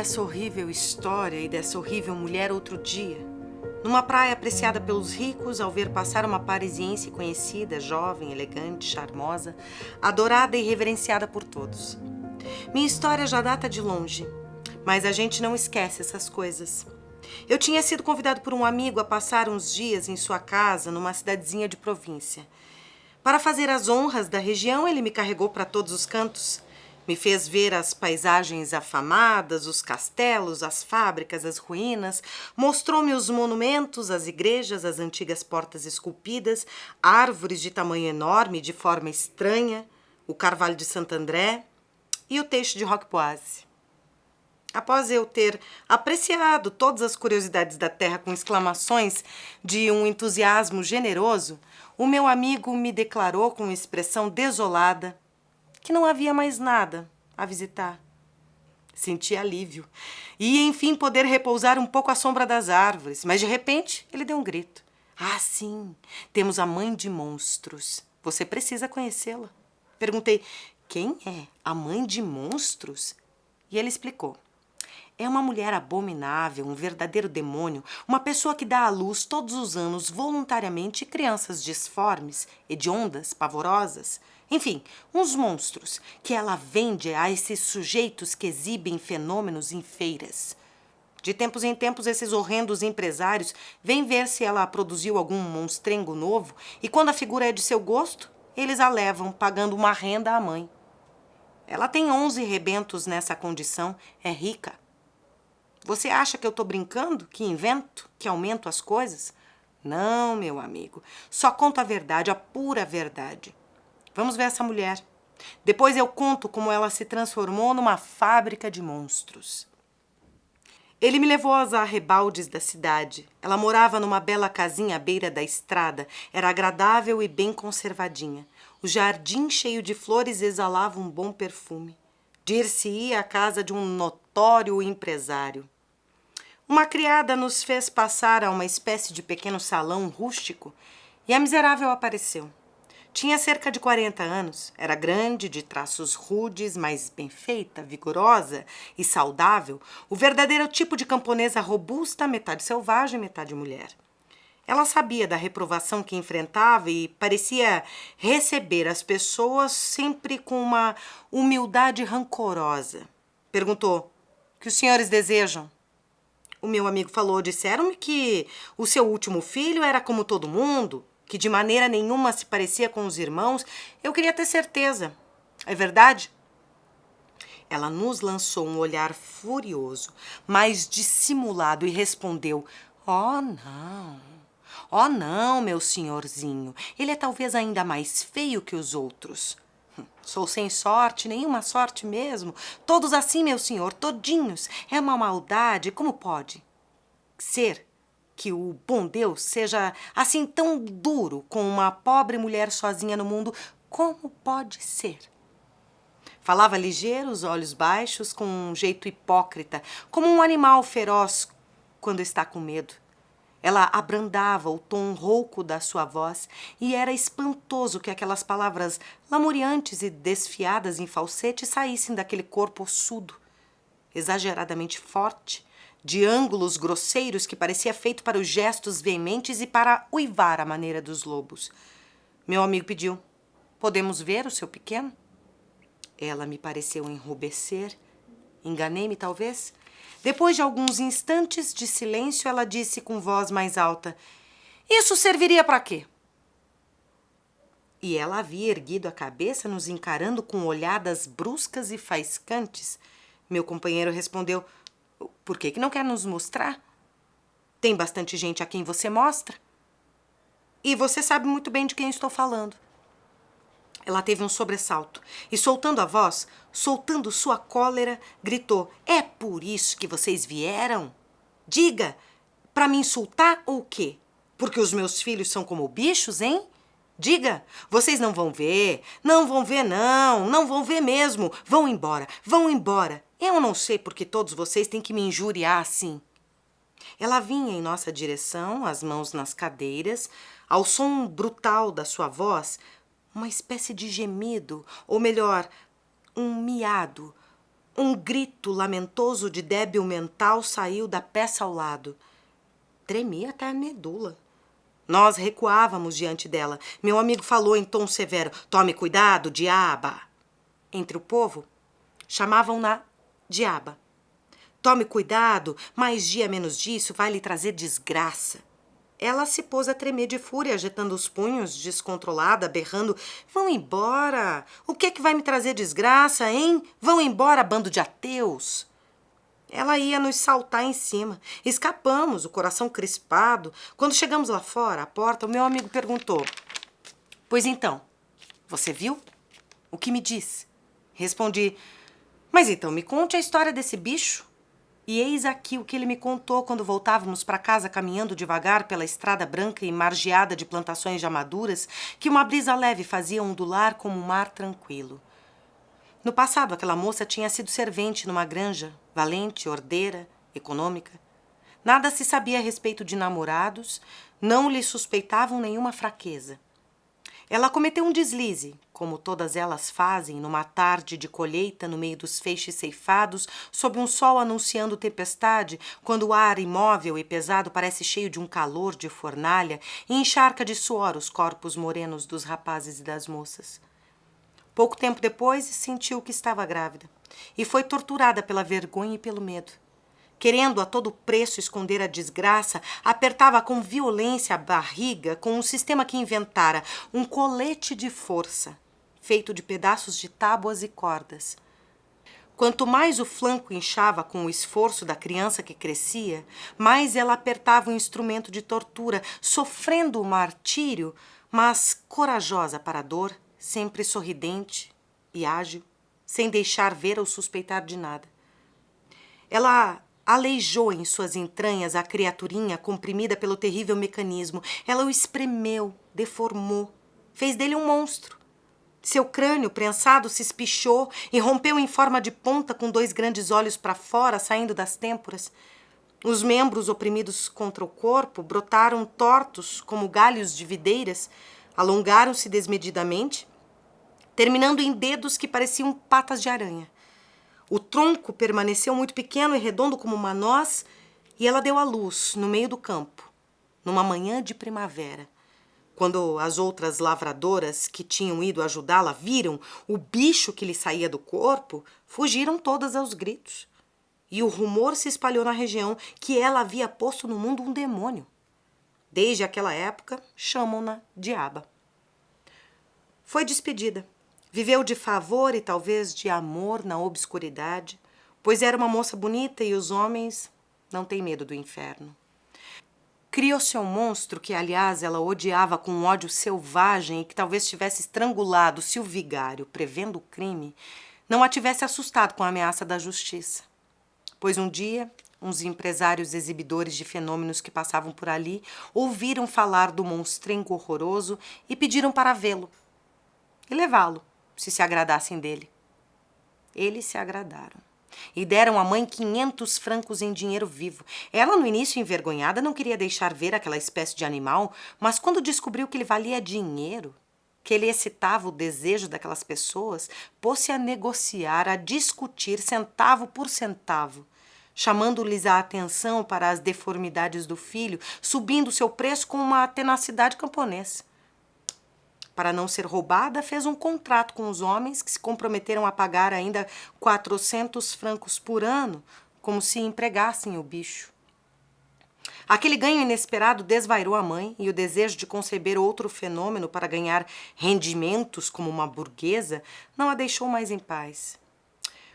dessa horrível história e dessa horrível mulher outro dia, numa praia apreciada pelos ricos ao ver passar uma parisiense conhecida, jovem, elegante, charmosa, adorada e reverenciada por todos. Minha história já data de longe, mas a gente não esquece essas coisas. Eu tinha sido convidado por um amigo a passar uns dias em sua casa numa cidadezinha de província. Para fazer as honras da região, ele me carregou para todos os cantos. Me fez ver as paisagens afamadas, os castelos, as fábricas, as ruínas. Mostrou-me os monumentos, as igrejas, as antigas portas esculpidas, árvores de tamanho enorme, de forma estranha, o Carvalho de Santo André e o Teixo de Roquepoise. Após eu ter apreciado todas as curiosidades da terra com exclamações de um entusiasmo generoso, o meu amigo me declarou com expressão desolada que não havia mais nada a visitar. Senti alívio. Ia, enfim, poder repousar um pouco à sombra das árvores, mas de repente ele deu um grito. Ah, sim, temos a mãe de monstros. Você precisa conhecê-la. Perguntei, quem é a mãe de monstros? E ele explicou. É uma mulher abominável, um verdadeiro demônio, uma pessoa que dá à luz todos os anos voluntariamente crianças disformes, hediondas, pavorosas, enfim, uns monstros que ela vende a esses sujeitos que exibem fenômenos em feiras. De tempos em tempos, esses horrendos empresários vêm ver se ela produziu algum monstrengo novo e quando a figura é de seu gosto, eles a levam, pagando uma renda à mãe. Ela tem 11 rebentos nessa condição, é rica. Você acha que eu estou brincando? Que invento? Que aumento as coisas? Não, meu amigo. Só conto a verdade, a pura verdade. Vamos ver essa mulher. Depois eu conto como ela se transformou numa fábrica de monstros. Ele me levou aos arrebaldes da cidade. Ela morava numa bela casinha à beira da estrada. Era agradável e bem conservadinha. O jardim cheio de flores exalava um bom perfume. Dir-se-ia à casa de um notório empresário. Uma criada nos fez passar a uma espécie de pequeno salão rústico e a miserável apareceu. Tinha cerca de 40 anos, era grande, de traços rudes, mas bem feita, vigorosa e saudável, o verdadeiro tipo de camponesa robusta, metade selvagem, metade mulher. Ela sabia da reprovação que enfrentava e parecia receber as pessoas sempre com uma humildade rancorosa. Perguntou, o que os senhores desejam? O meu amigo falou, disseram-me que o seu último filho era como todo mundo, que de maneira nenhuma se parecia com os irmãos. Eu queria ter certeza. É verdade? Ela nos lançou um olhar furioso, mas dissimulado, e respondeu, oh, não. Oh, não, meu senhorzinho. Ele é talvez ainda mais feio que os outros. Sou sem sorte, nenhuma sorte mesmo. Todos assim, meu senhor, todinhos. É uma maldade, como pode ser que o bom Deus seja assim tão duro com uma pobre mulher sozinha no mundo? Como pode ser? Falava ligeiro, os olhos baixos, com um jeito hipócrita, como um animal feroz quando está com medo. Ela abrandava o tom rouco da sua voz e era espantoso que aquelas palavras lamuriantes e desfiadas em falsete saíssem daquele corpo ossudo, exageradamente forte, de ângulos grosseiros que parecia feito para os gestos veementes e para uivar à maneira dos lobos. Meu amigo pediu, podemos ver o seu pequeno? Ela me pareceu enrubescer. Enganei-me, talvez? Depois de alguns instantes de silêncio, ela disse com voz mais alta, isso serviria para quê? E ela havia erguido a cabeça, nos encarando com olhadas bruscas e faiscantes. Meu companheiro respondeu, por que não quer nos mostrar? Tem bastante gente a quem você mostra. E você sabe muito bem de quem estou falando. Ela teve um sobressalto e, soltando a voz, soltando sua cólera, gritou, é por isso que vocês vieram? Diga, para me insultar ou o quê? Porque os meus filhos são como bichos, hein? Diga, vocês não vão ver, não vão ver não, não vão ver mesmo. Vão embora, vão embora. Eu não sei porque todos vocês têm que me injuriar assim. Ela vinha em nossa direção, as mãos nas cadeiras, ao som brutal da sua voz, uma espécie de gemido, ou melhor, um miado, Um grito lamentoso de débil mental saiu da peça ao lado. Tremia até a medula. Nós recuávamos diante dela. Meu amigo falou em tom severo: "Tome cuidado, diaba." Entre o povo, chamavam-na diaba. "Tome cuidado, mais dia menos disso vai lhe trazer desgraça." Ela se pôs a tremer de fúria, agitando os punhos, descontrolada, berrando: "Vão embora! O que é que vai me trazer desgraça, hein? Vão embora, bando de ateus!" Ela ia nos saltar em cima. Escapamos, o coração crispado. Quando chegamos lá fora, à porta, o meu amigo perguntou: "Pois então, você viu? O que me diz?" Respondi: "Mas então me conte a história desse bicho." E eis aqui o que ele me contou quando voltávamos para casa caminhando devagar pela estrada branca e margeada de plantações de amaduras que uma brisa leve fazia ondular como um mar tranquilo. No passado, aquela moça tinha sido servente numa granja, valente, ordeira, econômica. Nada se sabia a respeito de namorados, não lhe suspeitavam nenhuma fraqueza. Ela cometeu um deslize, como todas elas fazem, numa tarde de colheita no meio dos feixes ceifados, sob um sol anunciando tempestade, quando o ar imóvel e pesado parece cheio de um calor de fornalha e encharca de suor os corpos morenos dos rapazes e das moças. Pouco tempo depois, sentiu que estava grávida e foi torturada pela vergonha e pelo medo. Querendo a todo preço esconder a desgraça, apertava com violência a barriga com um sistema que inventara, um colete de força, feito de pedaços de tábuas e cordas. Quanto mais o flanco inchava com o esforço da criança que crescia, mais ela apertava o instrumento de tortura, sofrendo o martírio, mas corajosa para a dor, sempre sorridente e ágil, sem deixar ver ou suspeitar de nada. Ela aleijou em suas entranhas a criaturinha comprimida pelo terrível mecanismo. Ela o espremeu, deformou, fez dele um monstro. Seu crânio prensado se espichou e rompeu em forma de ponta com 2 grandes olhos para fora, saindo das têmporas. Os membros oprimidos contra o corpo brotaram tortos como galhos de videiras, alongaram-se desmedidamente, terminando em dedos que pareciam patas de aranha. O tronco permaneceu muito pequeno e redondo como uma noz, e ela deu à luz no meio do campo, numa manhã de primavera. Quando as outras lavradoras que tinham ido ajudá-la viram o bicho que lhe saía do corpo, fugiram todas aos gritos. E o rumor se espalhou na região que ela havia posto no mundo um demônio. Desde aquela época, chamam-na diaba. Foi despedida. Viveu de favor e talvez de amor na obscuridade, pois era uma moça bonita e os homens não têm medo do inferno. Criou-se um monstro que, aliás, ela odiava com um ódio selvagem e que talvez tivesse estrangulado se o vigário, prevendo o crime, não a tivesse assustado com a ameaça da justiça. Pois um dia, uns empresários exibidores de fenômenos que passavam por ali ouviram falar do monstrengo horroroso e pediram para vê-lo e levá-lo, se agradassem dele. Eles se agradaram e deram à mãe 500 francos em dinheiro vivo. Ela, no início envergonhada, não queria deixar ver aquela espécie de animal, mas quando descobriu que ele valia dinheiro, que ele excitava o desejo daquelas pessoas, pôs-se a negociar, a discutir centavo por centavo, chamando-lhes a atenção para as deformidades do filho, subindo seu preço com uma tenacidade camponesa. Para não ser roubada, fez um contrato com os homens que se comprometeram a pagar ainda 400 francos por ano, como se empregassem o bicho. Aquele ganho inesperado desvairou a mãe e o desejo de conceber outro fenômeno para ganhar rendimentos como uma burguesa não a deixou mais em paz.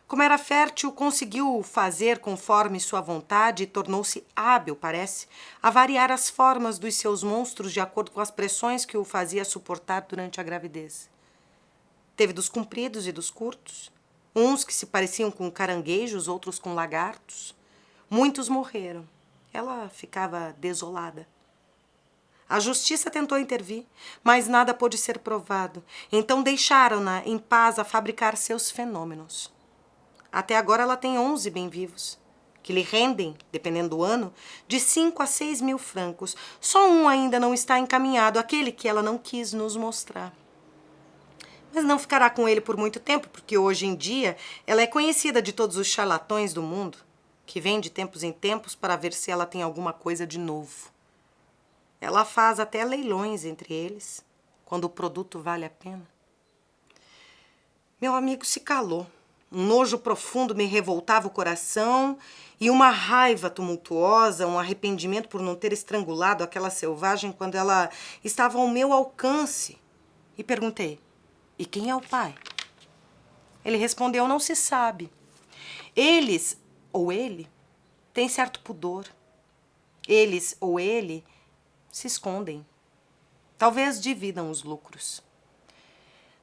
Como era fértil, conseguiu fazer conforme sua vontade e tornou-se hábil, parece, a variar as formas dos seus monstros de acordo com as pressões que o fazia suportar durante a gravidez. Teve dos compridos e dos curtos, uns que se pareciam com caranguejos, outros com lagartos. Muitos morreram. Ela ficava desolada. A justiça tentou intervir, mas nada pôde ser provado. Então deixaram-na em paz a fabricar seus fenômenos. Até agora ela tem 11 bem-vivos, que lhe rendem, dependendo do ano, de 5 a 6 mil francos. Só um ainda não está encaminhado, aquele que ela não quis nos mostrar. Mas não ficará com ele por muito tempo, porque hoje em dia ela é conhecida de todos os charlatões do mundo, que vêm de tempos em tempos para ver se ela tem alguma coisa de novo. Ela faz até leilões entre eles, quando o produto vale a pena. Meu amigo se calou. Um nojo profundo me revoltava o coração e uma raiva tumultuosa, um arrependimento por não ter estrangulado aquela selvagem quando ela estava ao meu alcance. E perguntei: e quem é o pai? Ele respondeu: não se sabe. Eles, ou ele, têm certo pudor. Eles, ou ele, se escondem. Talvez dividam os lucros.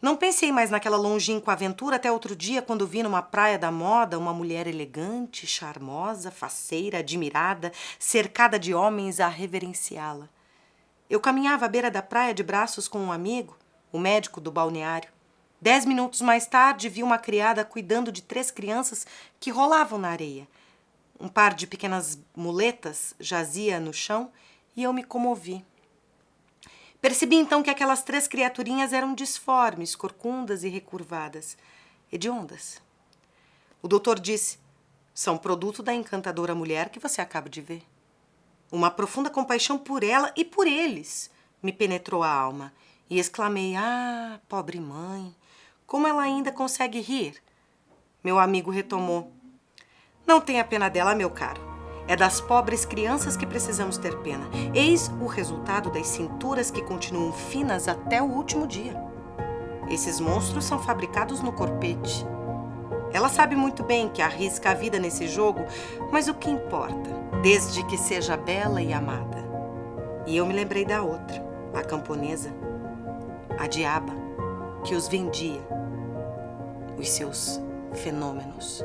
Não pensei mais naquela longínqua aventura até outro dia, quando vi numa praia da moda uma mulher elegante, charmosa, faceira, admirada, cercada de homens a reverenciá-la. Eu caminhava à beira da praia de braços com um amigo, o médico do balneário. 10 minutos mais tarde, vi uma criada cuidando de 3 crianças que rolavam na areia. Um par de pequenas muletas jazia no chão e eu me comovi. Percebi então que aquelas 3 criaturinhas eram disformes, corcundas e recurvadas, hediondas. O doutor disse: são produto da encantadora mulher que você acaba de ver. Uma profunda compaixão por ela e por eles me penetrou a alma e exclamei: ah, pobre mãe, como ela ainda consegue rir? Meu amigo retomou: não tenha pena dela, meu caro. É das pobres crianças que precisamos ter pena. Eis o resultado das cinturas que continuam finas até o último dia. Esses monstros são fabricados no corpete. Ela sabe muito bem que arrisca a vida nesse jogo, mas o que importa, desde que seja bela e amada. E eu me lembrei da outra, a camponesa, a diaba, que os vendia, os seus fenômenos.